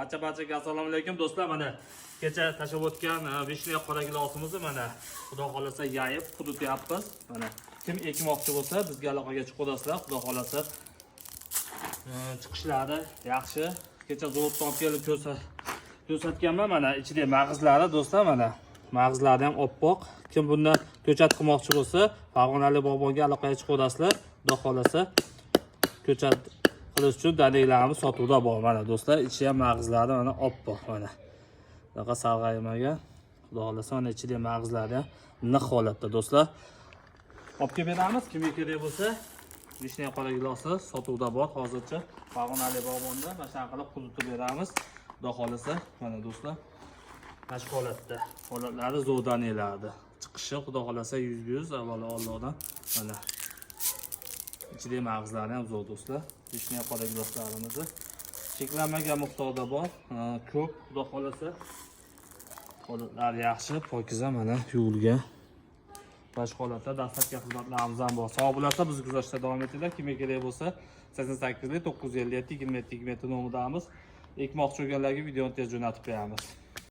Barchaga assalomu alaykum do'stlar. Mana kecha tashab o'tgan vishniya qora gilosimizni mana xudo xolasa yayib qudutyapmiz. Mana kim ekmoqchi bo'lsa bizga aloqaga chiqib olasizlar. Xudo xolasa chiqishlari yaxshi. Kecha zo'rdan olib kelib ko'rsatganman. Mana ichida mag'izlari do'stlar, mana mag'izlari ham oppoq. Kim bundan ko'chat qilmoqchi bo'lsa, Farg'onali bog'bonga aloqaga chiqib olasizlar. Xudo xolasa ko'chat qilish uchun dalillarimiz sotuvda bor. Mana do'stlar, ichi ham mag'izlari mana oppoq mana. Bunaqa sarg'aymagan. Xudo xolasa mana ichida mag'izlari ham naq holatda do'stlar. Olib kelib beramiz. Kimga kerak bo'lsa, vishniya qora gilosi sotuvda bor hozircha. Farg'onali bog'bonda mana qilib quzitib beramiz. Xudo xolasa mana do'stlar. Mana shu holatda. Holatlari zo'rdan eladi. Chiqishi xudo xolasa 100% avvalo Allohdan. Mana ichida mag'izlari ham zo'r do'stlar. Vishniya qora giloslarimizni cheklanmagan miqdorda bor. Ko'p xudo xolasa. Holatlari yaxshi, pokiza mana yuvilgan. Bosh holatda dastlabki xizmatlarimiz ham bor. Sog' bo'lsa biz kuzatishda davom etinglar. Kimga kerak bo'lsa 88 957 27 27 nomeridamiz. Ekmoqchi bo'lganlarga videoni tez jo'natib qo'yamiz.